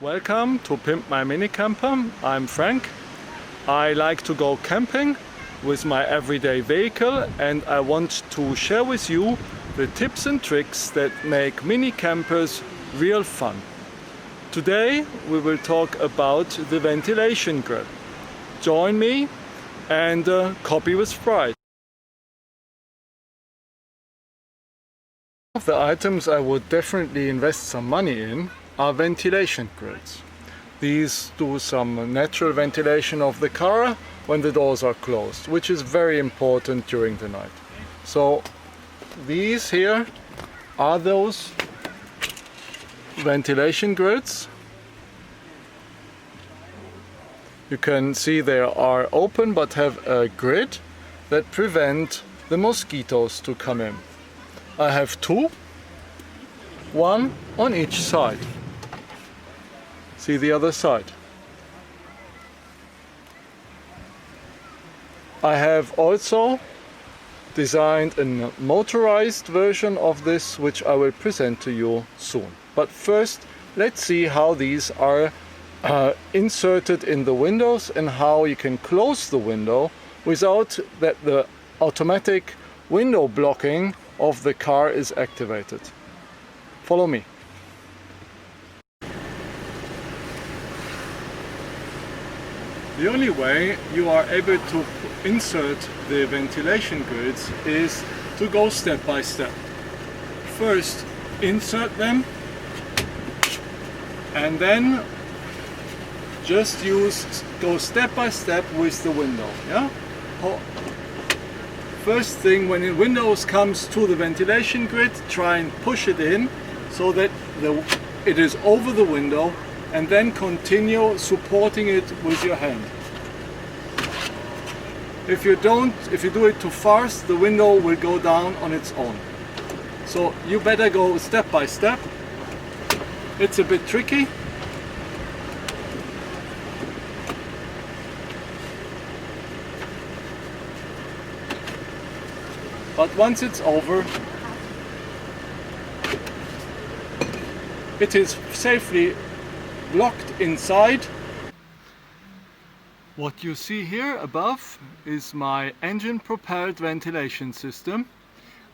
Welcome to Pimp My Mini Camper. I'm Frank. I like to go camping with my everyday vehicle, and I want to share with you the tips and tricks that make mini campers real fun. Today we will talk about the ventilation grill. Join me and copy with pride. One of the items I would definitely invest some money in are ventilation grills. These do some natural ventilation of the car when the doors are closed, which is very important during the night. So these here are those ventilation grills. You can see they are open but have a grid that prevent the mosquitoes to come in. I have two, one on each side. See the other side. I have also designed a motorized version of this, which I will present to you soon. But first, let's see how these are inserted in the windows and how you can close the window without that the automatic window blocking of the car is activated. Follow me. The only way you are able to insert the ventilation grills is to go step by step. First, insert them, and then just go step by step with the window. Yeah? First thing, when the windows comes to the ventilation grid, try and push it in so that it is over the window, and then continue supporting it with your hand. If you do it too fast, the window will go down on its own. So you better go step by step. It's a bit tricky. But once it's over, it is safely blocked inside. What you see here above is my engine propelled ventilation system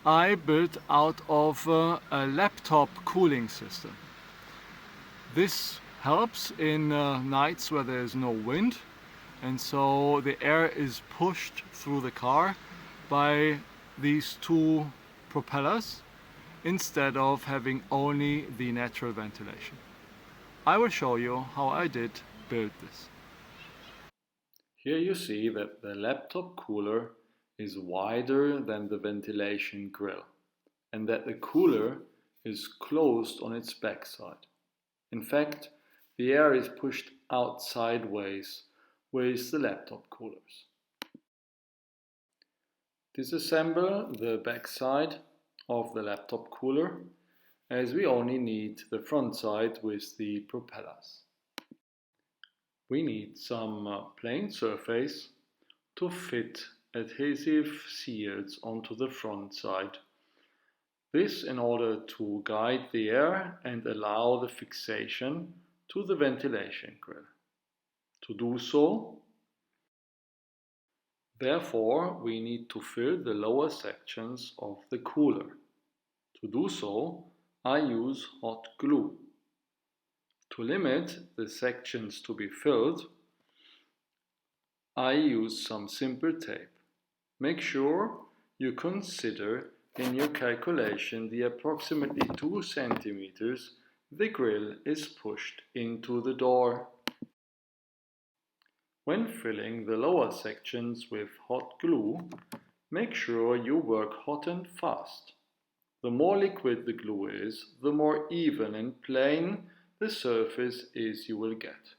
I built out of a laptop cooling system. This helps in nights where there is no wind, and so the air is pushed through the car by these two propellers instead of having only the natural ventilation. I will show you how I did build this. Here you see that the laptop cooler is wider than the ventilation grill, and that the cooler is closed on its backside. In fact, the air is pushed out sideways with the laptop coolers. Disassemble the backside of the laptop cooler, as we only need the front side with the propellers. We need some plain surface to fit adhesive seals onto the front side. This in order to guide the air and allow the fixation to the ventilation grill. To do so, therefore, we need to fill the lower sections of the cooler. To do so, I use hot glue. To limit the sections to be filled, I use some simple tape. Make sure you consider in your calculation the approximately 2 centimeters the grill is pushed into the door. When filling the lower sections with hot glue, make sure you work hot and fast. The more liquid the glue is, the more even and plain the surface is you will get.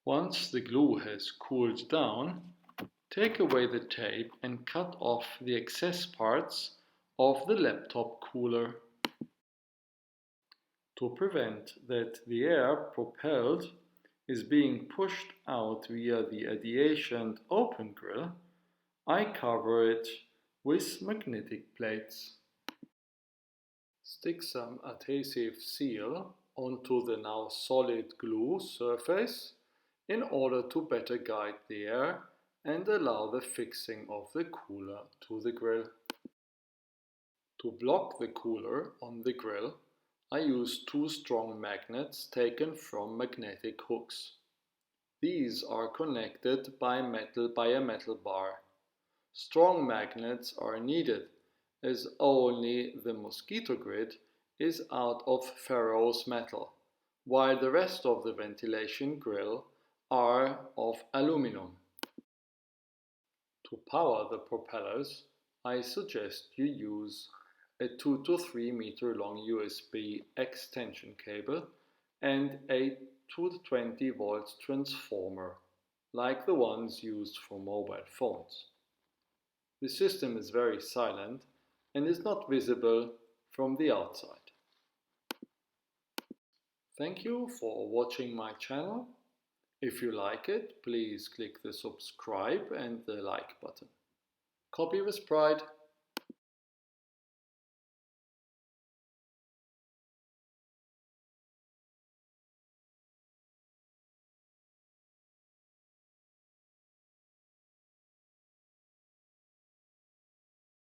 Once the glue has cooled down, take away the tape and cut off the excess parts of the laptop cooler. To prevent that the air propelled is being pushed out via the adjacent open grill, I cover it with magnetic plates. Stick some adhesive seal onto the now solid glue surface in order to better guide the air and allow the fixing of the cooler to the grill. To block the cooler on the grill, I use two strong magnets taken from magnetic hooks. These are connected by a metal bar. Strong magnets are needed as only the mosquito grid is out of ferrous metal, while the rest of the ventilation grill are of aluminum. To power the propellers, I suggest you use a 2 to 3 meter long USB extension cable and a 220 volt transformer, like the ones used for mobile phones. The system is very silent and is not visible from the outside. Thank you for watching my channel. If you like it, please click the subscribe and the like button. Copy with pride.